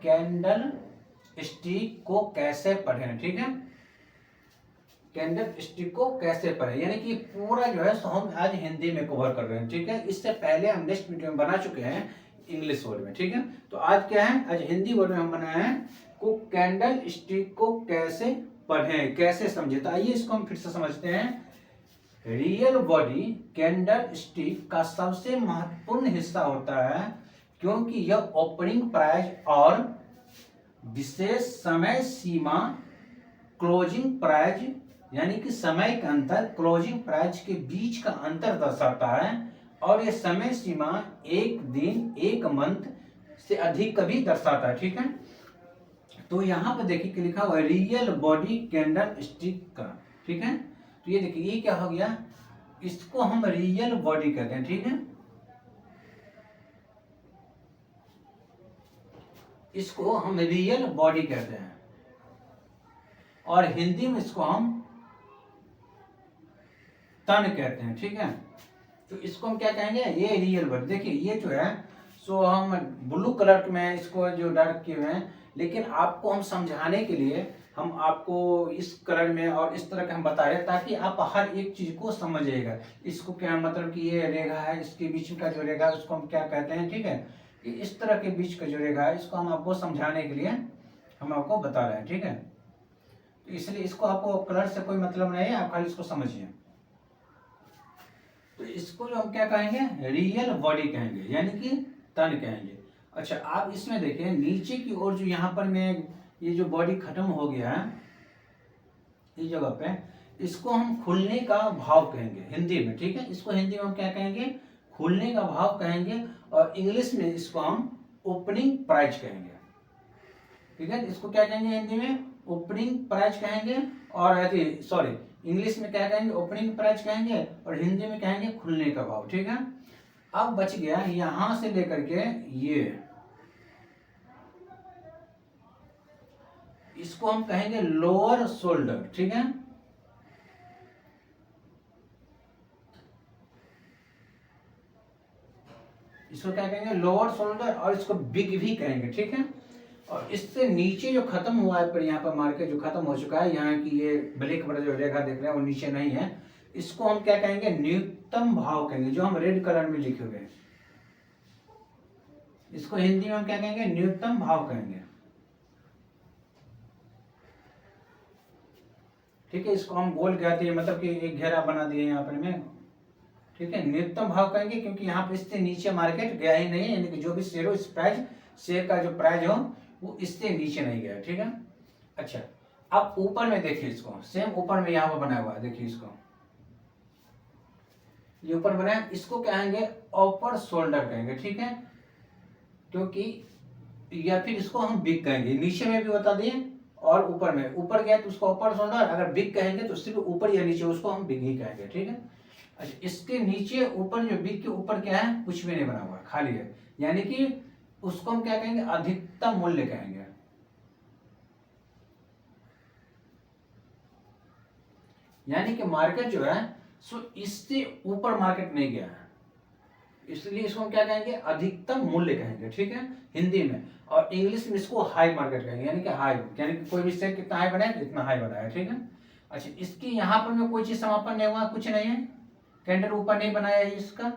Candle stick को कैसे पढ़ें, ठीक है, कैंडल स्टिक को कैसे पढ़ें, यानी कि पूरा जो है सो हम आज हिंदी में कवर कर रहे हैं, ठीक है। इससे पहले हम नेक्स्ट वीडियो में बना चुके हैं इंग्लिश वर्ड में, ठीक है। तो आज क्या है, आज हिंदी वर्ड में हम बनाए हैं को कैंडल स्टिक को कैसे पढ़ें, कैसे समझे। तो आइए इसको हम फिर से समझते हैं। रियल बॉडी कैंडल स्टिक का सबसे महत्वपूर्ण हिस्सा होता है, क्योंकि यह ओपनिंग प्राइस और विशेष समय सीमा क्लोजिंग प्राइस यानी कि समय के अंतर क्लोजिंग प्राइस के बीच का अंतर दर्शाता है, और यह समय सीमा एक दिन एक मंथ से अधिक कभी दर्शाता है, ठीक है। तो यहाँ पर देखिए कि लिखा हुआ है रियल बॉडी कैंडल स्टिक का, ठीक है। तो ये देखिए ये क्या हो गया, इसको हम रियल बॉडी कहते हैं, ठीक है। इसको हम रियल बॉडी कहते हैं और हिंदी में इसको हम तन कहते हैं, ठीक है। तो इसको हम क्या कहेंगे, ये रियल बॉडी। देखिए ये जो है सो हम ब्लू कलर में इसको जो डार्क किए हुए हैं, लेकिन आपको हम समझाने के लिए हम आपको इस कलर में और इस तरह के हम बता रहे हैं, ताकि आप हर एक चीज को समझिएगा। इसको क्या मतलब कि ये रेखा है, इसके बीच का जो रेखा है उसको हम क्या कहते हैं, ठीक है। इस तरह के बीच का जो रेखा है इसको हम आपको समझाने के लिए हम आपको बता रहे हैं, ठीक है। तो इसलिए इसको आपको कलर से कोई मतलब नहीं है, आप खाली इसको समझिए। तो इसको जो हम क्या कहेंगे, रियल बॉडी कहेंगे, यानी कि तन कहेंगे। अच्छा आप इसमें देखिए नीचे की ओर जो यहाँ पर में ये जो बॉडी खत्म हो गया है इस जगह पे, इसको हम खुलने का भाव कहेंगे हिंदी में, ठीक है। इसको हिंदी में हम क्या कहेंगे, खुलने का भाव कहेंगे, और इंग्लिश में इसको हम ओपनिंग प्राइस कहेंगे, ठीक है। इसको क्या कहेंगे हिंदी में, ओपनिंग प्राइस कहेंगे, और सॉरी इंग्लिश में क्या कहेंगे, ओपनिंग प्राइस कहेंगे, और हिंदी में कहेंगे खुलने का भाव, ठीक है। अब बच गया यहां से लेकर के ये, इसको हम कहेंगे लोअर शोल्डर, ठीक है। इसको क्या कहेंगे, लोअर शोल्डर, और इसको बिग भी कहेंगे, ठीक है। और इससे नीचे जो खत्म हुआ है पर यहाँ पर मार्केट जो खत्म हो चुका है, यहाँ की ये ब्लैक वाला जो रेखा देख रहे हैं वो नीचे नहीं है, इसको हम क्या कहेंगे, न्यूनतम भाव कहेंगे, जो हम रेड कलर में लिखे हुए हैं। इसको हिंदी में हम क्या कहेंगे, न्यूनतम भाव कहेंगे, ठीक है। इसको हम गोल कहते हैं, मतलब कि एक घेरा बना दिए यहाँ पर में, ठीक है। न्यूनतम भाव कहेंगे क्योंकि यहाँ पे इससे नीचे मार्केट गया ही नहीं है, यानी कि जो भी शेयर हो इस प्राइस, शेयर का जो प्राइस हो वो इससे नीचे नहीं गया, ठीक है। अच्छा अब ऊपर में देखिए, इसको सेम ऊपर में यहाँ पर बना हुआ है, देखिए इसको ये ऊपर बनाया, इसको कहेंगे अपर शोल्डर कहेंगे, ठीक है। क्योंकि या फिर इसको हम बिग कहेंगे, नीचे में भी बता दिए और ऊपर में, ऊपर गया तो उसको अपर शोल्डर, अगर बिग कहेंगे तो सिर्फ ऊपर या नीचे उसको हम बिग ही कहेंगे, ठीक है। अच्छा इसके नीचे ऊपर जो बिग के ऊपर क्या है, कुछ भी नहीं बना हुआ, खाली है, यानी कि उसको हम क्या कहेंगे, अधिकतम मूल्य कहेंगे। यानी कि मार्केट जो है सो इससे ऊपर मार्केट नहीं गया है, इसलिए इसको हम क्या कहेंगे, अधिकतम मूल्य कहेंगे, ठीक है हिंदी में। और इंग्लिश में इसको हाई मार्केट कहेंगे, यानी कि हाई, यानी कि कोई भी शेयर कितना हाई बनाए इतना हाई बनाया, ठीक है। अच्छा इसकी यहाँ पर में कोई चीज समापन नहीं हुआ, कुछ नहीं है, कैंडल ऊपर नहीं बनाया है इसका,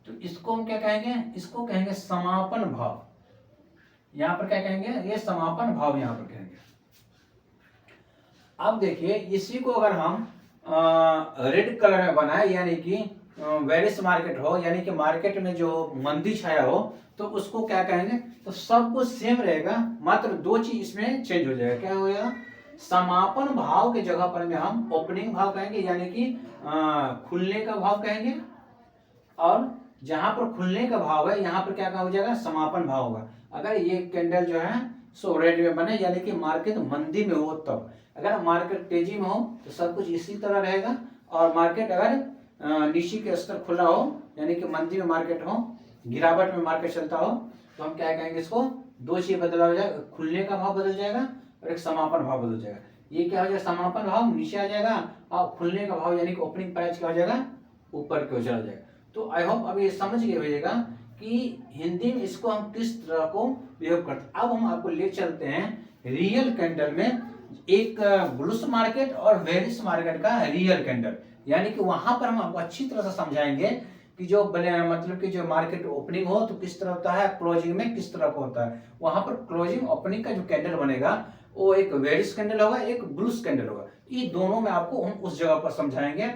तो इसको हम क्या कहेंगे, इसको कहेंगे समापन भाव। यहाँ पर क्या कहेंगे, ये समापन भाव यहाँ पर कहेंगे। अब देखिए इसी को अगर हम रेड कलर में बनाए, यानी कि वेरिश मार्केट हो, यानी कि मार्केट में जो मंदी छाया हो, तो उसको क्या कहेंगे, तो सब कुछ सेम रहेगा, मात्र दो चीज इसमें चेंज हो जाएगा। क्या होगा, समापन भाव के जगह पर में हम ओपनिंग भाव कहेंगे, यानी कि खुलने का भाव कहेंगे, और जहां पर खुलने का भाव है यहाँ पर क्या हो जाएगा, समापन भाव होगा। अगर ये कैंडल जो है सो रेड में बने, यानी कि मार्केट मंदी में हो तब, अगर मार्केट तेजी में हो तो सब कुछ इसी तरह रहेगा, और मार्केट अगर नीचे के स्तर खुला हो, यानी कि मंदी में मार्केट हो, गिरावट में मार्केट चलता हो, तो हम क्या कहेंगे, इसको दो चीज बदला हो जाएगा, खुलने का भाव बदल जाएगा और एक समापन भाव बदल जाएगा। ये क्या हो जाएगा, समापन भाव नीचे आ जाएगा, और खुलने का भाव यानी कि ओपनिंग प्राइस क्या हो जाएगा, ऊपर की ओर चला जाएगा। तो आई होप अब ये समझ गए होइएगा कि हिंदी में इसको हम किस तरह को प्रयोग करते हैं। अब हम आपको ले चलते हैं रियल कैंडल में, एक बुलिश मार्केट और बेरिश मार्केट का रियल कैंडल, यानी कि वहां पर हम आपको अच्छी तरह से समझाएंगे कि जो मतलब कि जो मार्केट ओपनिंग हो तो किस तरह होता है, क्लोजिंग में किस तरह का होता है। वहां पर क्लोजिंग ओपनिंग का जो कैंडल बनेगा वो एक बेरिश कैंडल होगा, एक बुलिश कैंडल होगा। ये दोनों में आपको हम उस जगह पर समझाएंगे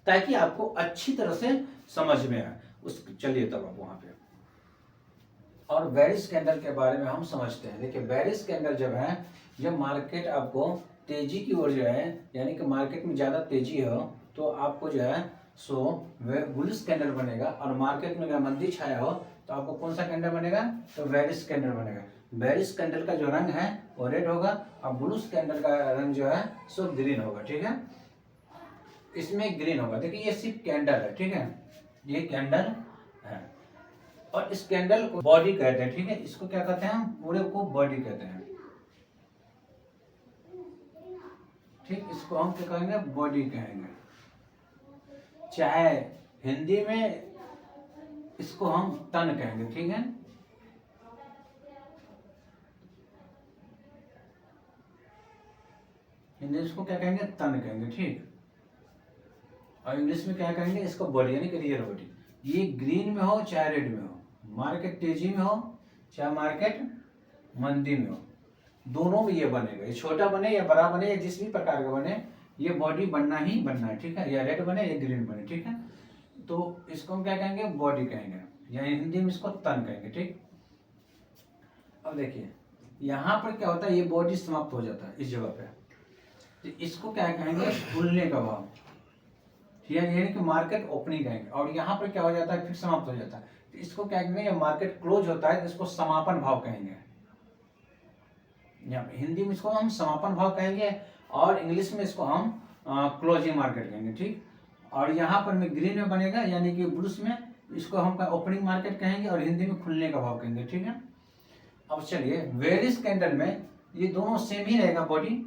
ताकि आपको अच्छी तरह से समझ में आए। उस चलिए तब आप वहां पे और बेरिश कैंडल के बारे में हम समझते हैं। देखिए बेरिश कैंडल जब है, जब मार्केट आपको तेजी की ओर जो है, यानी कि मार्केट में ज्यादा तेजी हो तो आपको जो है सो बुलिश कैंडल बनेगा, और मार्केट में अगर मंदी छाया हो तो आपको कौन सा कैंडल बनेगा, तो बेरिश कैंडल बनेगा। बेरिश कैंडल का जो रंग है वो रेड होगा और बुलिश कैंडल का रंग जो है सो ग्रीन होगा। ठीक है, इसमें ग्रीन होगा। देखिए ये सिर्फ कैंडल है, ठीक है, ये कैंडल है और इस कैंडल को बॉडी कहते हैं। ठीक है, इसको क्या कहते हैं, पूरे को बॉडी कहते हैं। ठीक, इसको हम क्या कहेंगे, बॉडी कहेंगे। चाहे हिंदी में इसको हम तन कहेंगे। ठीक है, हिंदी इसको क्या कहेंगे, तन कहेंगे। ठीक, और इंग्लिश में क्या कहेंगे, इसको बॉडी यानी कि रियल बॉडी। ये ग्रीन में हो चाहे रेड में हो, मार्केट तेजी में हो चाहे मार्केट मंदी में हो, दोनों में ये बनेगा। ये छोटा बने या बड़ा बने या जिस भी प्रकार का बने, ये बॉडी बनना ही बनना है। ठीक है, या रेड बने या ग्रीन बने। ठीक है, तो इसको हम क्या कहेंगे, बॉडी कहेंगे, या हिंदी में इसको तन कहेंगे। ठीक, अब देखिए यहाँ पर क्या होता है, ये बॉडी समाप्त हो जाता है इस जगह पे, तो इसको क्या कहेंगे, खुलने का भाव, यानी कि मार्केट ओपनिंग कहेंगे। और यहाँ पर क्या हो जाता है, फिर समाप्त हो जाता है, तो इसको क्या कहेंगे, मार्केट क्लोज होता है तो इसको समापन भाव कहेंगे। हिंदी में इसको हम समापन भाव कहेंगे और इंग्लिश में इसको हम क्लोजिंग मार्केट कहेंगे। ठीक, और यहाँ पर में ग्रीन में बनेगा, यानी कि बुलिश में इसको हम ओपनिंग मार्केट कहेंगे और हिंदी में खुलने का भाव कहेंगे। ठीक है, अब चलिए बेरिश कैंडल में ये दोनों सेम ही रहेगा बॉडी।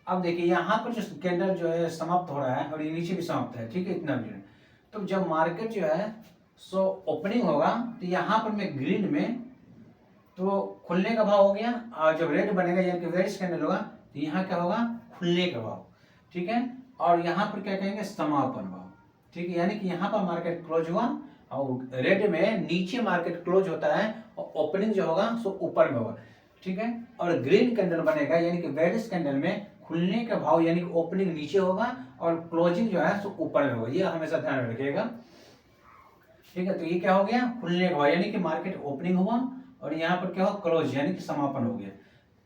अब देखिए यहाँ पर जो कैंडल जो है समाप्त हो रहा है और ये नीचे भी समाप्त है। ठीक है, इतना भी, तो जब मार्केट जो है सो ओपनिंग होगा तो यहाँ पर में ग्रीन में तो खुलने का भाव हो गया, और जब रेड बनेगा यानी कि बेरिश कैंडल होगा तो यहाँ क्या होगा, खुलने का भाव। ठीक है, और यहाँ पर क्या कहेंगे, समापन भाव। ठीक है, यानी कि यहाँ पर मार्केट क्लोज हुआ और रेड में नीचे मार्केट क्लोज होता है और ओपनिंग जो होगा सो ऊपर में होगा। ठीक है, और ग्रीन कैंडल बनेगा यानी कि बेरिश कैंडल में खुलने का भाव यानी कि ओपनिंग नीचे होगा और क्लोजिंग जो है सो ऊपर में होगा। ये हमेशा ध्यान में रखिएगा। ठीक है, तो ये क्या हो गया, खुलने का भाव यानी कि मार्केट ओपनिंग हुआ और यहाँ पर क्या हो, क्लोज यानी कि समापन हो गया।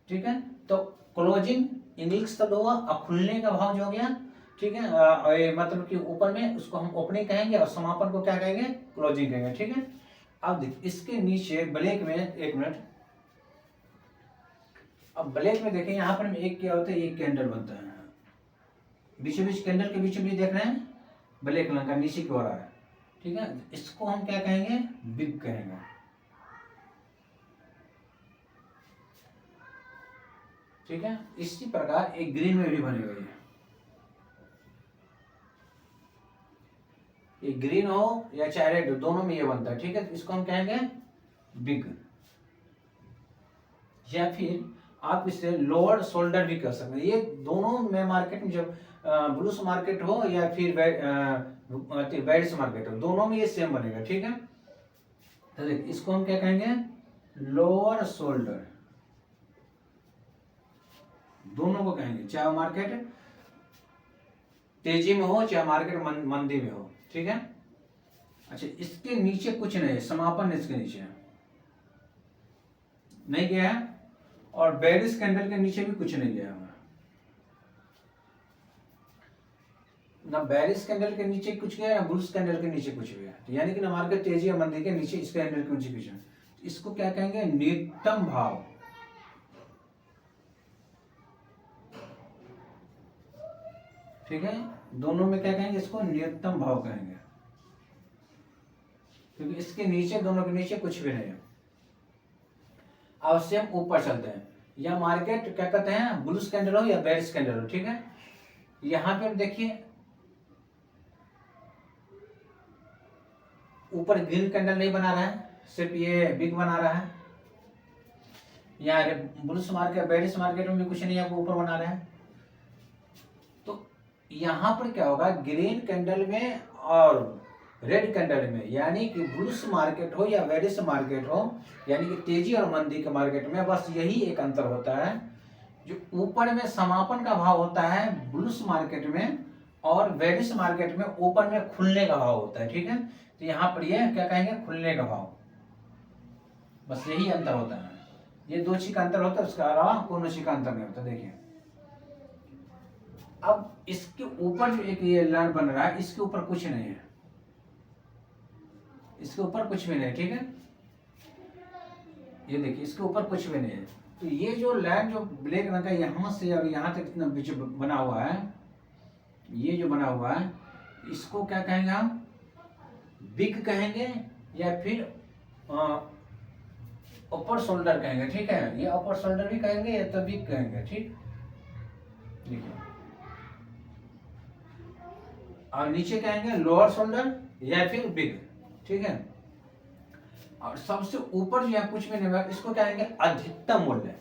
ठीक है, तो क्लोजिंग इंग्लिश शब्द हुआ और खुलने का भाव जो हो गया। ठीक है, मतलब कि ऊपर में उसको हम ओपनिंग कहेंगे और समापन को क्या कहेंगे, क्लोजिंग कहेंगे। ठीक है, अब देख इसके नीचे ब्लैक में, एक मिनट, अब ब्लैक में देखें यहाँ पर एक क्या होता है, एक कैंडल बनता है बीचों बीच, कैंडल के बीचों बीच देख रहे हैं ब्लैक रंग का नीचे की ओर आ रहा है। ठीक है, इसको हम क्या कहेंगे, बिग कहेंगे। ठीक है, इसी प्रकार एक ग्रीन में भी बनेगा, ये ग्रीन हो या चाहे रेड, दोनों में ये बनता है। ठीक है, इसको हम कहेंगे बिग, या फिर आप इसे लोअर शोल्डर भी कर सकते हैं। ये दोनों में मार्केट में जब ब्लूस मार्केट हो या फिर बेरिश मार्केट हो, दोनों में ये सेम बनेगा। ठीक है, तो इसको हम क्या कहेंगे, लोअर शोल्डर, दोनों को कहेंगे, चाहे मार्केट तेजी में हो चाहे मार्केट मंदी में हो। ठीक है, अच्छा इसके नीचे कुछ नहीं है, समापन इसके नीचे नहीं गया है और बेरिश कैंडल के नीचे भी कुछ नहीं गया हमारा, ना बेरिश कैंडल के नीचे कुछ गया ना बुलिश कैंडल के नीचे कुछ गया, तो यानी कि ना मार्केट तेजी या मंदी के नीचे इस कैंडल के नीचे कुछ है। इसको क्या कहेंगे, न्यूनतम भाव। ठीक है, दोनों में क्या कहेंगे, इसको न्यूनतम भाव कहेंगे, क्योंकि इसके नीचे, दोनों के नीचे कुछ भी नहीं है। अब से हम ऊपर चलते हैं, या मार्केट क्या कहते हैं, बुलिश कैंडल हो या बेरिश कैंडल हो। ठीक है, यहां पे देखिए ऊपर ग्रीन कैंडल नहीं बना रहा है, सिर्फ ये बिग बना रहा है, यहाँ बुलिश मार्केट बेरिश मार्केट में भी कुछ नहीं है, वो ऊपर बना रहा है। तो यहाँ पर क्या होगा, ग्रीन कैंडल में और रेड कैंडल में, यानी कि बुलिश मार्केट हो या बेरिश मार्केट हो, यानी कि तेजी और मंदी के मार्केट में बस यही एक अंतर होता है, जो ऊपर में समापन का भाव होता है बुलिश मार्केट में, और बेरिश मार्केट में ऊपर में खुलने का भाव होता है। ठीक है, तो यहाँ पर ये क्या कहेंगे, खुलने का भाव, बस यही अंतर होता है। ये दो चीज का अंतर होता है, उसके अलावा कोई चीज का अंतर नहीं होता। देखिए अब इसके ऊपर जो एक ये लाइन बन रहा है, इसके ऊपर कुछ नहीं है, इसके ऊपर कुछ भी नहीं। ठीक है, ये देखिए इसके ऊपर कुछ भी नहीं है। तो ये जो लाइन जो ब्लैक रंग का यहाँ से अब यहाँ तक इतना बीच बना हुआ है, ये जो बना हुआ है, इसको क्या कहेंगे हम, बिग कहेंगे या फिर अपर शोल्डर कहेंगे। ठीक है, ये अपर शोल्डर भी कहेंगे या तो बिग कहेंगे। ठीक, देखिए और नीचे कहेंगे लोअर शोल्डर या फिर बिग। ठीक है, और सबसे ऊपर जो है कुछ भी नहीं बना, इसको कहेंगे अधिकतम मूल्य।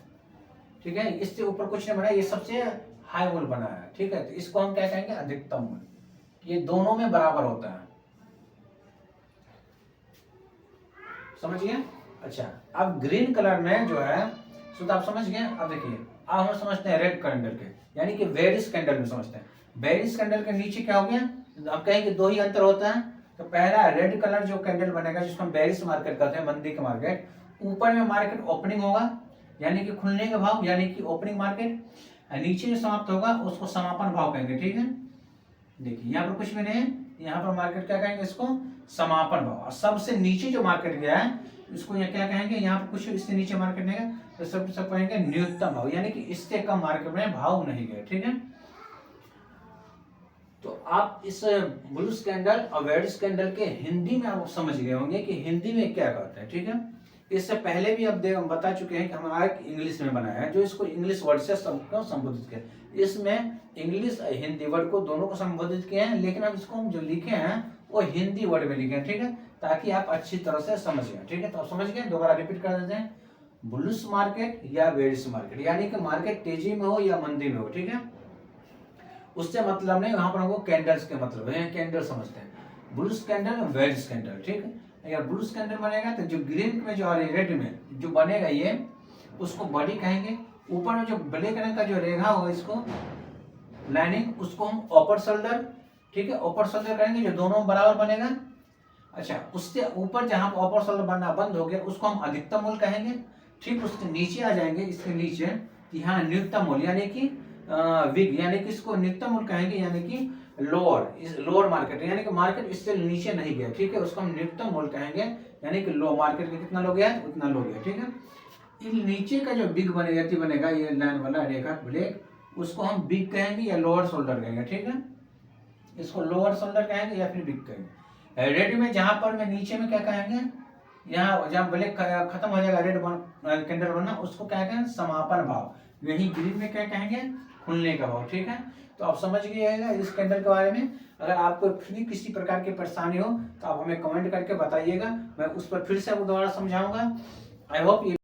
ठीक है, इससे ऊपर कुछ नहीं बना, ये सबसे हाई मूल्य बना है। ठीक है, तो इसको हम क्या कहेंगे, अधिकतम मूल्य। ये दोनों में बराबर होता है, समझिए। अच्छा, अब ग्रीन कलर में जो है, तो आप समझ गए। अब देखिए, अब हम समझते हैं रेड कैंडल के, यानी कि बेरिश कैंडल में समझते हैं। बेरिश कैंडल के नीचे क्या हो गया, आप कहेंगे दो ही अंतर होता है। तो पहला रेड कलर जो कैंडल बनेगा, जिसको हम बेरिश मार्केट कहते हैं, मंदी का मार्केट, ऊपर में मार्केट ओपनिंग होगा, यानी कि खुलने का भाव, यानी कि ओपनिंग मार्केट, नीचे जो समाप्त होगा उसको समापन भाव कहेंगे। ठीक है, देखिए यहाँ पर कुछ भी नहीं है, यहाँ पर मार्केट क्या कहेंगे, इसको समापन भाव। और सबसे नीचे जो मार्केट गया है, इसको यहाँ क्या कहेंगे, यहाँ पर कुछ इससे नीचे मार्केट नहीं है, तो सब कहेंगे न्यूनतम भाव, यानी कि इससे कम मार्केट में भाव नहीं गया। ठीक है, तो आप इस बुलिश कैंडल और बेरिश कैंडल के हिंदी में आप समझ गए होंगे कि हिंदी में क्या कहते हैं। ठीक है, इससे पहले भी अब हम बता चुके हैं कि हमारा इंग्लिश में बनाया है, जो इसको इंग्लिश वर्ड से संबोधित किया। इसमें इंग्लिश हिंदी वर्ड को दोनों को संबोधित किए हैं, लेकिन अब इसको हम जो लिखे हैं वो हिंदी वर्ड में लिखे हैं। ठीक है, ताकि आप अच्छी तरह से समझ गए। ठीक है, तो आप समझ गए, दोबारा रिपीट कर देते हैं, बुलिश मार्केट या बेरिश मार्केट, यानी कि मार्केट तेजी में हो या मंदी में हो। ठीक है, उससे मतलब नहीं, वहां पर हमको कैंडल्स के मतलब है, कैंडल समझते हैं, बुलिश कैंडल बेरिश कैंडल। ठीक है, अगर बुलिश कैंडल बनेगा तो जो ग्रीन में जो रेड में जो बनेगा, ये उसको बॉडी कहेंगे। ऊपर में जो ब्लैक रंग का जो रेखा होगा, इसको लाइनिंग, उसको हम अपर शोल्डर। ठीक है, अपर शोल्डर कहेंगे, जो दोनों बराबर बनेगा। अच्छा, उससे ऊपर जहां पर अपर शोल्डर बनना बंद हो गया, उसको हम अधिकतम मूल्य कहेंगे। ठीक, उसके नीचे आ जाएंगे, इसके नीचे यहाँ न्यूनतम मूल्य, यानी कि विग, यानी कि इसको न्यूनतम मूल्य कहेंगे, यानी कि लोअर मार्केट, यानी कि मार्केट इससे नीचे नहीं गया। ठीक है, उसको हम न्यूनतम मूल्य कहेंगे, यानी कि लो मार्केट में कितना लो गया, उतना लो गया। ठीक है, इन नीचे का जो बिग बनेगा, ये लाइन वाला रेखा ब्लैक, उसको हम बिग कहेंगे या लोअर शोल्डर कहेंगे। ठीक है, इसको लोअर शोल्डर कहेंगे या फिर बिग कहेंगे। रेड में जहां पर मैं नीचे में क्या कहेंगे, यहाँ जहाँ ब्लैक खत्म हो जाएगा, रेड कैंडल बनना, उसको क्या कहेंगे, समापन भाव। यही ग्रीन में क्या कहेंगे, खुलने का भाव। ठीक है, तो आप समझ गए इस कैंडल के बारे में। अगर आपको फिर किसी प्रकार की परेशानी हो तो आप हमें कमेंट करके बताइएगा, मैं उस पर फिर से दोबारा समझाऊंगा। I hope